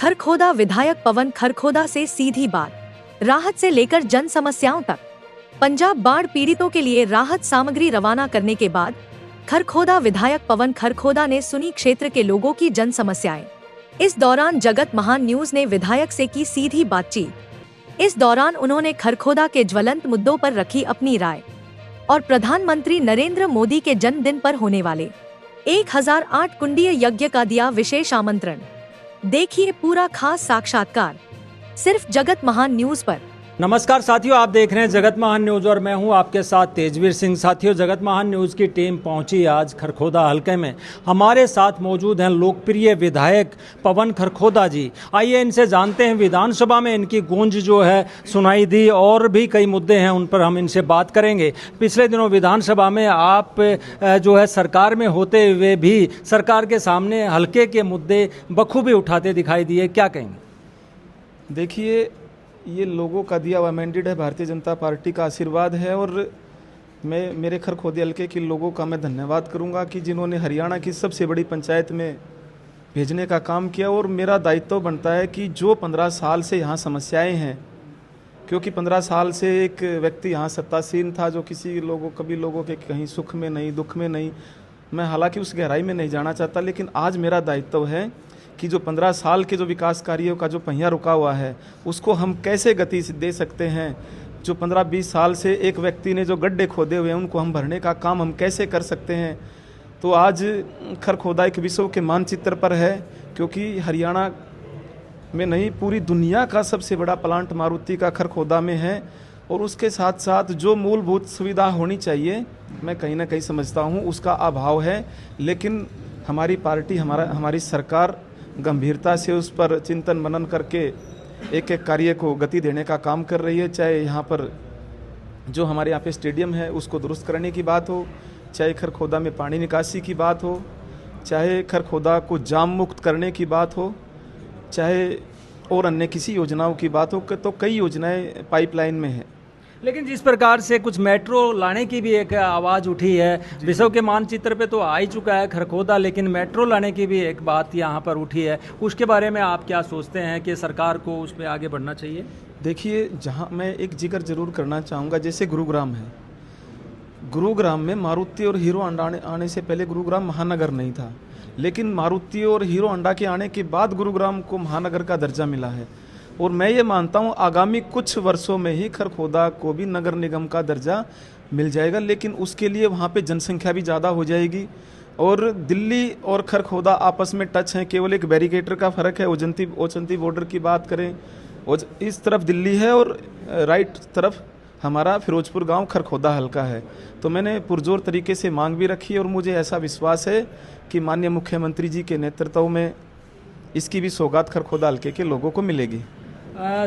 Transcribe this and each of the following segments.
खरखोदा विधायक पवन खरखोदा से सीधी बात, राहत से लेकर जन समस्याओं तक। पंजाब बाढ़ पीड़ितों के लिए राहत सामग्री रवाना करने के बाद खरखोदा विधायक पवन खरखोदा ने सुनी क्षेत्र के लोगों की जन समस्याएं। इस दौरान जगत महान न्यूज ने विधायक से की सीधी बातचीत। इस दौरान उन्होंने खरखोदा के ज्वलंत मुद्दों पर रखी अपनी राय और प्रधानमंत्री नरेंद्र मोदी के जन्मदिन पर होने वाले 1008 कुंडीय यज्ञ का दिया विशेष आमंत्रण। देखिए पूरा खास साक्षात्कार सिर्फ जगत महान न्यूज पर। नमस्कार साथियों, आप देख रहे हैं जगत महान न्यूज और मैं हूं आपके साथ तेजवीर सिंह। साथियों, जगत महान न्यूज की टीम पहुंची आज खरखोदा हलके में। हमारे साथ मौजूद हैं लोकप्रिय विधायक पवन खरखोदा जी। आइए इनसे जानते हैं, विधानसभा में इनकी गूंज जो है सुनाई दी और भी कई मुद्दे हैं उन पर हम इनसे बात करेंगे। पिछले दिनों विधानसभा में आप जो है सरकार में होते हुए भी सरकार के सामने हलके के मुद्दे बखूबी उठाते दिखाई दिए, क्या कहेंगे? देखिए, ये लोगों का दिया हुआ मैंडेट है, भारतीय जनता पार्टी का आशीर्वाद है और मैं मेरे खरखोदे हल्के के लोगों का मैं धन्यवाद करूंगा कि जिन्होंने हरियाणा की सबसे बड़ी पंचायत में भेजने का काम किया। और मेरा दायित्व बनता है कि जो 15 साल से यहाँ समस्याएं हैं, क्योंकि 15 साल से एक व्यक्ति यहाँ सत्तासीन था जो कभी लोगों के कहीं सुख में नहीं दुख में नहीं, मैं हालांकि उस गहराई में नहीं जाना चाहता, लेकिन आज मेरा दायित्व है कि जो 15 साल के जो विकास कार्यों का जो पहिया रुका हुआ है उसको हम कैसे गति दे सकते हैं। जो 15-20 साल से एक व्यक्ति ने जो गड्ढे खोदे हुए हैं उनको हम भरने का काम हम कैसे कर सकते हैं। तो आज खरखोदा एक विश्व के मानचित्र पर है, क्योंकि हरियाणा में नहीं पूरी दुनिया का सबसे बड़ा प्लांट मारुति का खरखोदा में है। और उसके साथ साथ जो मूलभूत सुविधा होनी चाहिए मैं कहीं ना कहीं समझता हूँ उसका अभाव है, लेकिन हमारी पार्टी हमारी सरकार गंभीरता से उस पर चिंतन मनन करके एक एक कार्य को गति देने का काम कर रही है। चाहे यहाँ पर जो हमारे यहाँ पे स्टेडियम है उसको दुरुस्त करने की बात हो, चाहे खरखोदा में पानी निकासी की बात हो, चाहे खरखोदा को जाम मुक्त करने की बात हो, चाहे और अन्य किसी योजनाओं की बात हो, तो कई योजनाएं पाइपलाइन में हैं। लेकिन जिस प्रकार से कुछ मेट्रो लाने की भी एक आवाज़ उठी है, विश्व के मानचित्र पे तो आ ही चुका है खरखोदा, लेकिन मेट्रो लाने की भी एक बात यहाँ पर उठी है, उसके बारे में आप क्या सोचते हैं कि सरकार को उस पर आगे बढ़ना चाहिए? देखिए, जहाँ मैं एक जिक्र जरूर करना चाहूँगा, जैसे गुरुग्राम है, गुरुग्राम में मारुति और हीरो होंडा आने से पहले गुरुग्राम महानगर नहीं था, लेकिन मारुति और हीरो होंडा के आने के बाद गुरुग्राम को महानगर का दर्जा मिला है। और मैं ये मानता हूँ आगामी कुछ वर्षों में ही खरखोदा को भी नगर निगम का दर्जा मिल जाएगा, लेकिन उसके लिए वहाँ पे जनसंख्या भी ज़्यादा हो जाएगी। और दिल्ली और खरखोदा आपस में टच हैं, केवल एक बैरिकेटर का फ़र्क है। ओचंती बॉर्डर की बात करें, इस तरफ दिल्ली है और राइट तरफ हमारा फिरोजपुर गांव खरखोदा हल्का है। तो मैंने पुरजोर तरीके से मांग भी रखी है और मुझे ऐसा विश्वास है कि माननीय मुख्यमंत्री जी के नेतृत्व में इसकी भी सौगात खरखोदा हल्के के लोगों को मिलेगी।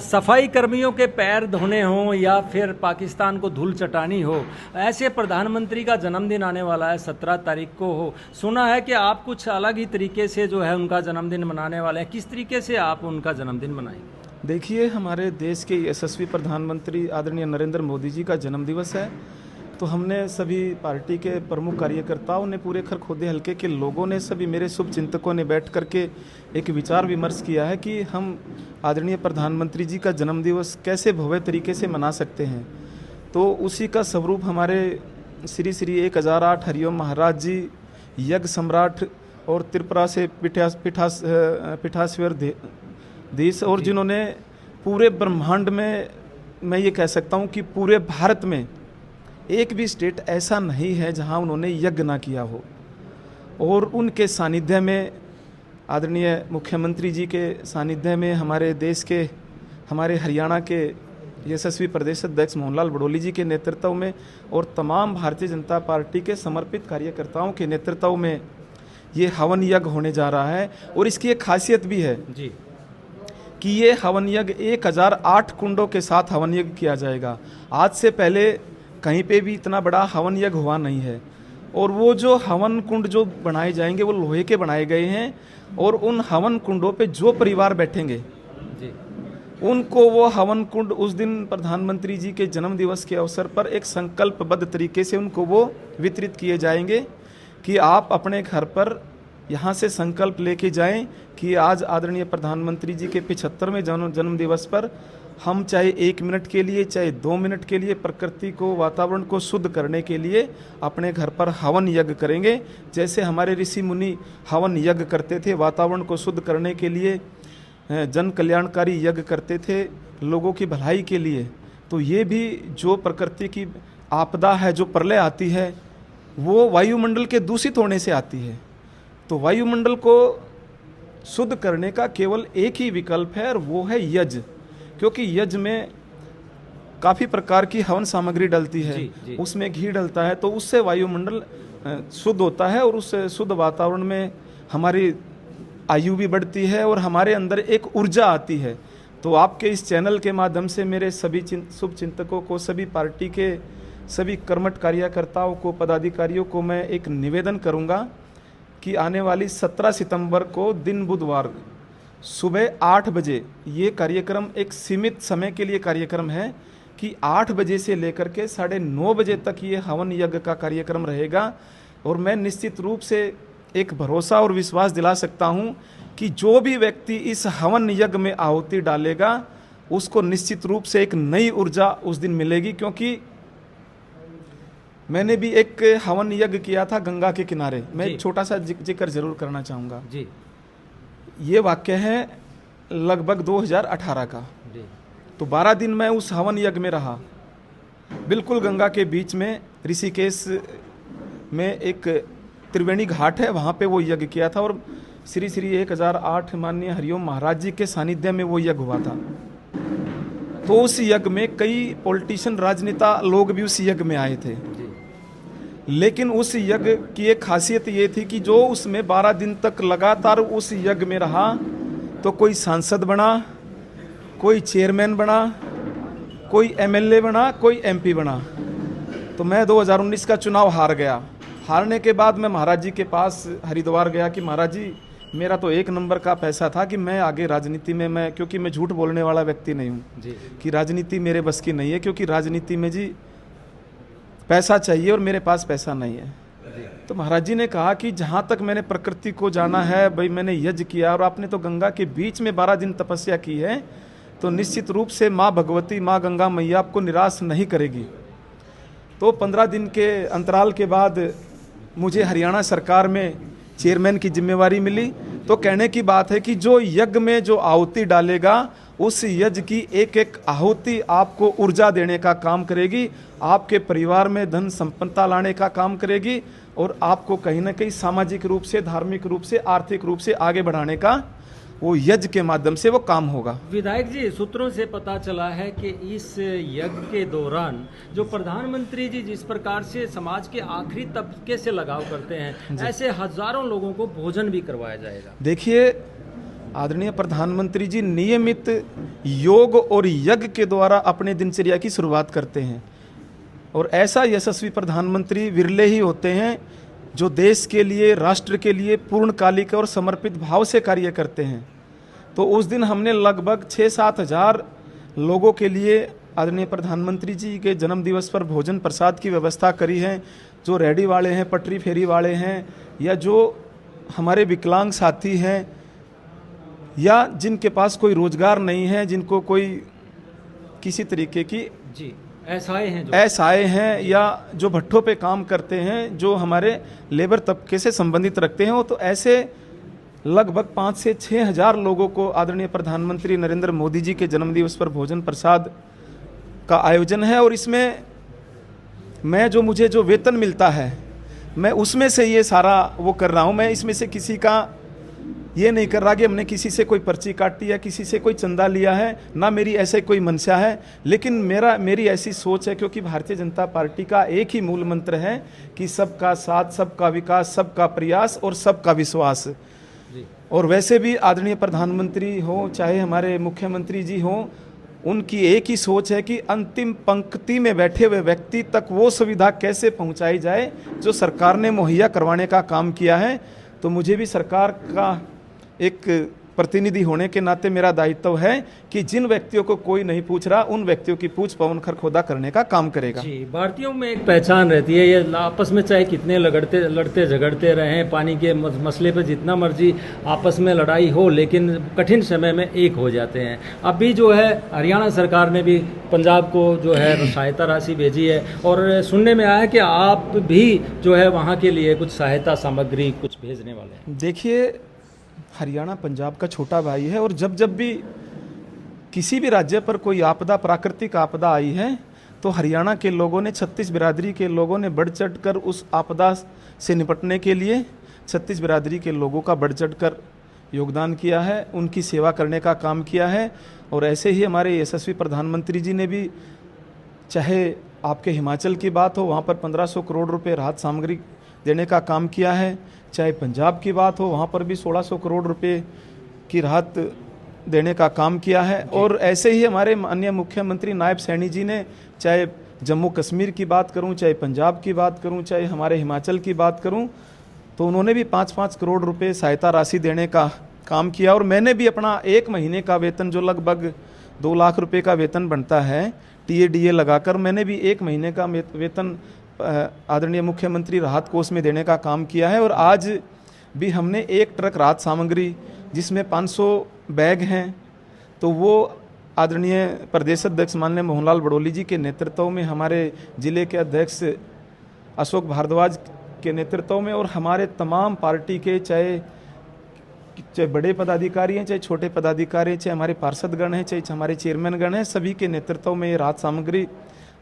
सफाई कर्मियों के पैर धोने हों या फिर पाकिस्तान को धूल चटानी हो, ऐसे प्रधानमंत्री का जन्मदिन आने वाला है, 17 तारीख को हो। सुना है कि आप कुछ अलग ही तरीके से जो है उनका जन्मदिन मनाने वाले हैं, किस तरीके से आप उनका जन्मदिन मनाएंगे? देखिए, हमारे देश के यशस्वी प्रधानमंत्री आदरणीय नरेंद्र मोदी जी का जन्मदिवस है, तो हमने सभी पार्टी के प्रमुख कार्यकर्ताओं ने, पूरे खरखोदे हल्के के लोगों ने, सभी मेरे शुभ चिंतकों ने बैठ करके एक विचार विमर्श किया है कि हम आदरणीय प्रधानमंत्री जी का जन्मदिवस कैसे भव्य तरीके से मना सकते हैं। तो उसी का स्वरूप हमारे श्री श्री 1008 हरिओम महाराज जी, यज्ञ सम्राट और त्रिपुरा से पीठाश्वर देश, और जिन्होंने पूरे ब्रह्मांड में, मैं ये कह सकता हूँ कि पूरे भारत में एक भी स्टेट ऐसा नहीं है जहां उन्होंने यज्ञ ना किया हो। और उनके सानिध्य में, आदरणीय मुख्यमंत्री जी के सानिध्य में, हमारे देश के, हमारे हरियाणा के यशस्वी प्रदेश अध्यक्ष मोहनलाल बड़ोली जी के नेतृत्व में और तमाम भारतीय जनता पार्टी के समर्पित कार्यकर्ताओं के नेतृत्व में ये हवन यज्ञ होने जा रहा है। और इसकी एक खासियत भी है जी कि ये हवन यज्ञ 1008 कुंडों के साथ हवन यज्ञ किया जाएगा। आज से पहले कहीं पे भी इतना बड़ा हवन यज्ञ हुआ नहीं है। और वो जो हवन कुंड जो बनाए जाएंगे वो लोहे के बनाए गए हैं, और उन हवन कुंडों पे जो परिवार बैठेंगे जी, उनको वो हवन कुंड उस दिन प्रधानमंत्री जी के जन्म दिवस के अवसर पर एक संकल्पबद्ध तरीके से उनको वो वितरित किए जाएंगे कि आप अपने घर पर यहाँ से संकल्प लेके जाएं कि आज आदरणीय प्रधानमंत्री जी के 75वें जन्म दिवस पर हम चाहे 1 मिनट के लिए, चाहे 2 मिनट के लिए प्रकृति को, वातावरण को शुद्ध करने के लिए अपने घर पर हवन यज्ञ करेंगे। जैसे हमारे ऋषि मुनि हवन यज्ञ करते थे वातावरण को शुद्ध करने के लिए, जन कल्याणकारी यज्ञ करते थे लोगों की भलाई के लिए, तो ये भी जो प्रकृति की आपदा है, जो प्रलय आती है, वो वायुमंडल के दूषित होने से आती है। तो वायुमंडल को शुद्ध करने का केवल एक ही विकल्प है, और वो है यज्ञ। क्योंकि यज्ञ में काफ़ी प्रकार की हवन सामग्री डलती है, जी। उसमें घी डलता है, तो उससे वायुमंडल शुद्ध होता है, और उस शुद्ध वातावरण में हमारी आयु भी बढ़ती है और हमारे अंदर एक ऊर्जा आती है। तो आपके इस चैनल के माध्यम से मेरे सभी शुभ चिंतकों को, सभी पार्टी के सभी कर्मठ कार्यकर्ताओं को, पदाधिकारियों को मैं एक निवेदन करूंगा कि आने वाली 17 सितंबर को दिन बुधवार सुबह 8 बजे ये कार्यक्रम एक सीमित समय के लिए कार्यक्रम है कि 8 बजे से लेकर के 9:30 बजे तक ये हवन यज्ञ का कार्यक्रम रहेगा। और मैं निश्चित रूप से एक भरोसा और विश्वास दिला सकता हूँ कि जो भी व्यक्ति इस हवन यज्ञ में आहुति डालेगा उसको निश्चित रूप से एक नई ऊर्जा उस दिन मिलेगी। क्योंकि मैंने भी एक हवन यज्ञ किया था गंगा के किनारे, मैं एक छोटा सा जिक्र जरूर करना चाहूँगा जी। ये वाक्य है लगभग 2018 का जी। तो 12 दिन मैं उस हवन यज्ञ में रहा, बिल्कुल गंगा के बीच में ऋषिकेश में एक त्रिवेणी घाट है, वहाँ पे वो यज्ञ किया था, और श्री श्री 1008 माननीय हरिओम महाराज जी के सानिध्य में वो यज्ञ हुआ था। तो उस यज्ञ में कई पॉलिटिशियन, राजनेता लोग भी उस यज्ञ में आए थे, लेकिन उस यज्ञ की एक खासियत ये थी कि जो उसमें 12 दिन तक लगातार उस यज्ञ में रहा, तो कोई सांसद बना, कोई चेयरमैन बना, कोई एमएलए बना, कोई एमपी बना। तो मैं 2019 का चुनाव हार गया। हारने के बाद मैं महाराज जी के पास हरिद्वार गया कि महाराज जी, मेरा तो 1 नंबर का पैसा था कि मैं आगे राजनीति में, मैं क्योंकि मैं झूठ बोलने वाला व्यक्ति नहीं हूँ कि राजनीति मेरे बस की नहीं है, क्योंकि राजनीति में जी पैसा चाहिए और मेरे पास पैसा नहीं है। तो महाराज जी ने कहा कि जहाँ तक मैंने प्रकृति को जाना है, भाई मैंने यज्ञ किया और आपने तो गंगा के बीच में 12 दिन तपस्या की है, तो निश्चित रूप से माँ भगवती, माँ गंगा मैया आपको निराश नहीं करेगी। तो 15 दिन के अंतराल के बाद मुझे हरियाणा सरकार में चेयरमैन की जिम्मेवारी मिली। तो कहने की बात है कि जो यज्ञ में जो आहुति डालेगा, उस यज्ञ की एक एक आहुति आपको ऊर्जा देने का काम करेगी, आपके परिवार में धन संपन्नता लाने का काम करेगी, और आपको कहीं ना कहीं सामाजिक रूप से, धार्मिक रूप से, आर्थिक रूप से आगे बढ़ाने का वो यज्ञ के माध्यम से वो काम होगा। विधायक जी, सूत्रों से पता चला है कि इस यज्ञ के दौरान जो प्रधानमंत्री जी जिस प्रकार से समाज के आखिरी तबके से लगाव करते हैं, ऐसे हजारों लोगों को भोजन भी करवाया जाएगा। देखिए, आदरणीय प्रधानमंत्री जी नियमित योग और यज्ञ के द्वारा अपने दिनचर्या की शुरुआत करते हैं, और ऐसा यशस्वी प्रधानमंत्री विरले ही होते हैं जो देश के लिए, राष्ट्र के लिए पूर्णकालिक और समर्पित भाव से कार्य करते हैं। तो उस दिन हमने लगभग 6-7 हज़ार लोगों के लिए आदरणीय प्रधानमंत्री जी के जन्म दिवस पर भोजन प्रसाद की व्यवस्था करी है। जो रेहड़ी वाले हैं, पटरी फेरी वाले हैं, या जो हमारे विकलांग साथी हैं, या जिनके पास कोई रोजगार नहीं है, जिनको कोई किसी तरीके की एसआई हैं, या जो भट्ठों पे काम करते हैं, जो हमारे लेबर तबके से संबंधित रखते हैं, तो ऐसे लगभग 5 से 6 हज़ार लोगों को आदरणीय प्रधानमंत्री नरेंद्र मोदी जी के जन्मदिवस पर भोजन प्रसाद का आयोजन है। और इसमें मुझे जो वेतन मिलता है, मैं उसमें से ये सारा वो कर रहा हूँ। मैं इसमें से किसी का ये नहीं कर रहा कि हमने किसी से कोई पर्ची काटी या किसी से कोई चंदा लिया है, ना मेरी ऐसे कोई मंशा है। लेकिन मेरी ऐसी सोच है, क्योंकि भारतीय जनता पार्टी का एक ही मूल मंत्र है कि सबका साथ, सबका विकास, सबका प्रयास और सबका विश्वास। और वैसे भी आदरणीय प्रधानमंत्री हो, चाहे हमारे मुख्यमंत्री जी हों, उनकी एक ही सोच है कि अंतिम पंक्ति में बैठे हुए व्यक्ति तक वो सुविधा कैसे पहुंचाई जाए जो सरकार ने मुहैया करवाने का काम किया है। तो मुझे भी सरकार का एक प्रतिनिधि होने के नाते मेरा दायित्व है कि जिन व्यक्तियों को कोई नहीं पूछ रहा उन व्यक्तियों की पूछ पवन खरखोदा करने का काम करेगा। जी, भारतीयों में एक पहचान रहती है, ये आपस में चाहे कितने लड़ते झगड़ते रहें, पानी के मसले पर जितना मर्जी आपस में लड़ाई हो, लेकिन कठिन समय में एक हो जाते हैं। अभी जो है हरियाणा सरकार ने भी पंजाब को जो है सहायता राशि भेजी है और सुनने में आया कि आप भी जो है वहाँ के लिए कुछ सहायता सामग्री कुछ भेजने वाले हैं। देखिए, हरियाणा पंजाब का छोटा भाई है और जब भी किसी भी राज्य पर कोई आपदा, प्राकृतिक आपदा आई है तो हरियाणा के लोगों ने, 36 बिरादरी के लोगों ने बढ़ चढ़ कर उस आपदा से निपटने के लिए 36 बिरादरी के लोगों का बढ़ चढ़ कर योगदान किया है, उनकी सेवा करने का काम किया है। और ऐसे ही हमारे यशस्वी प्रधानमंत्री जी ने भी, चाहे आपके हिमाचल की बात हो, वहाँ पर 1500 करोड़ रुपए राहत सामग्री देने का काम किया है, चाहे पंजाब की बात हो, वहाँ पर भी 1600 करोड़ रुपए की राहत देने का काम किया है। और ऐसे ही हमारे माननीय मुख्यमंत्री नायब सैनी जी ने, चाहे जम्मू कश्मीर की बात करूं, चाहे पंजाब की बात करूं, चाहे हमारे हिमाचल की बात करूं, तो उन्होंने भी 5-5 करोड़ रुपए सहायता राशि देने का काम किया। और मैंने भी अपना 1 महीने का वेतन, जो लगभग 2 लाख रुपए का वेतन बनता है TADA लगाकर, मैंने भी 1 महीने का वेतन आदरणीय मुख्यमंत्री राहत कोष में देने का काम किया है। और आज भी हमने 1 ट्रक राहत सामग्री, जिसमें 500 बैग हैं, तो वो आदरणीय प्रदेश अध्यक्ष माननीय मोहनलाल बड़ोली जी के नेतृत्व में, हमारे जिले के अध्यक्ष अशोक भारद्वाज के नेतृत्व में और हमारे तमाम पार्टी के, चाहे बड़े पदाधिकारी हैं, चाहे छोटे पदाधिकारी हैं, चाहे हमारे पार्षदगण हैं, चाहे हमारे चेयरमैनगण हैं, सभी के नेतृत्व में ये राहत सामग्री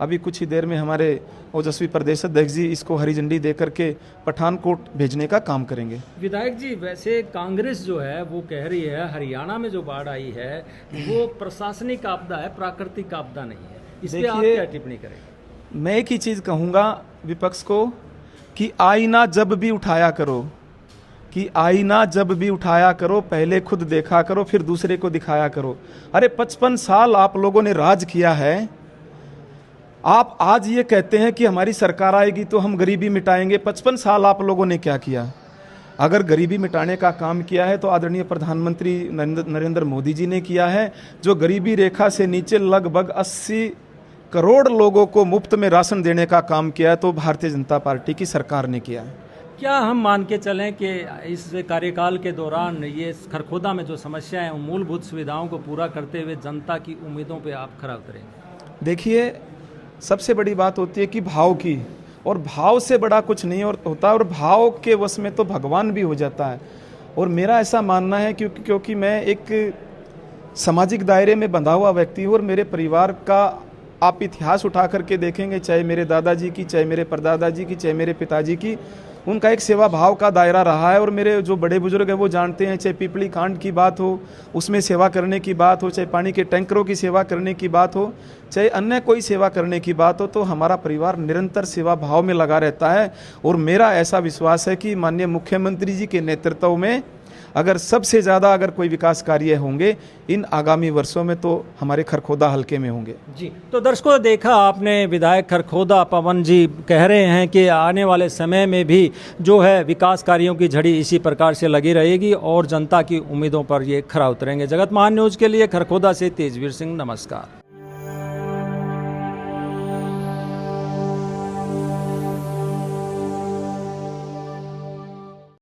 अभी कुछ ही देर में हमारे ओजस्वी प्रदेश अध्यक्ष जी इसको हरी झंडी दे करके पठानकोट भेजने का काम करेंगे। विधायक जी, वैसे कांग्रेस जो है वो कह रही है हरियाणा में जो बाढ़ आई है वो प्रशासनिक आपदा है, प्राकृतिक आपदा नहीं है, इस पे आप क्या टिप्पणी करेंगे? मैं एक ही चीज़ कहूँगा विपक्ष को कि आईना जब भी उठाया करो, पहले खुद देखा करो, फिर दूसरे को दिखाया करो। अरे 55 साल आप लोगों ने राज किया है, आप आज ये कहते हैं कि हमारी सरकार आएगी तो हम गरीबी मिटाएंगे। 55 साल आप लोगों ने क्या किया? अगर गरीबी मिटाने का काम किया है तो आदरणीय प्रधानमंत्री नरेंद्र मोदी जी ने किया है, जो गरीबी रेखा से नीचे लगभग 80 करोड़ लोगों को मुफ्त में राशन देने का काम किया है, तो भारतीय जनता पार्टी की सरकार ने किया है। क्या हम मान के चलें कि इस कार्यकाल के दौरान ये खरखोदा में जो समस्या है, मूलभूत सुविधाओं को पूरा करते हुए जनता की उम्मीदों पे आप खरा उतरेंगे? देखिए, सबसे बड़ी बात होती है कि भाव की, और भाव से बड़ा कुछ नहीं होता, और भाव के वश में तो भगवान भी हो जाता है। और मेरा ऐसा मानना है क्योंकि मैं एक सामाजिक दायरे में बंधा हुआ व्यक्ति हूँ, और मेरे परिवार का आप इतिहास उठा करके देखेंगे, चाहे मेरे दादाजी की, चाहे मेरे परदादाजी की, चाहे मेरे पिताजी की, उनका एक सेवा भाव का दायरा रहा है। और मेरे जो बड़े बुजुर्ग हैं वो जानते हैं, चाहे पिपली कांड की बात हो, उसमें सेवा करने की बात हो, चाहे पानी के टैंकरों की सेवा करने की बात हो, चाहे अन्य कोई सेवा करने की बात हो, तो हमारा परिवार निरंतर सेवा भाव में लगा रहता है। और मेरा ऐसा विश्वास है कि माननीय मुख्यमंत्री जी के नेतृत्व में अगर सबसे ज़्यादा अगर कोई विकास कार्य होंगे इन आगामी वर्षों में, तो हमारे खरखोदा हलके में होंगे। जी, तो दर्शकों, देखा आपने, विधायक खरखोदा पवन जी कह रहे हैं कि आने वाले समय में भी जो है विकास कार्यों की झड़ी इसी प्रकार से लगी रहेगी और जनता की उम्मीदों पर ये खरा उतरेंगे। जगत महान न्यूज़ के लिए खरखोदा से तेजवीर सिंह, नमस्कार।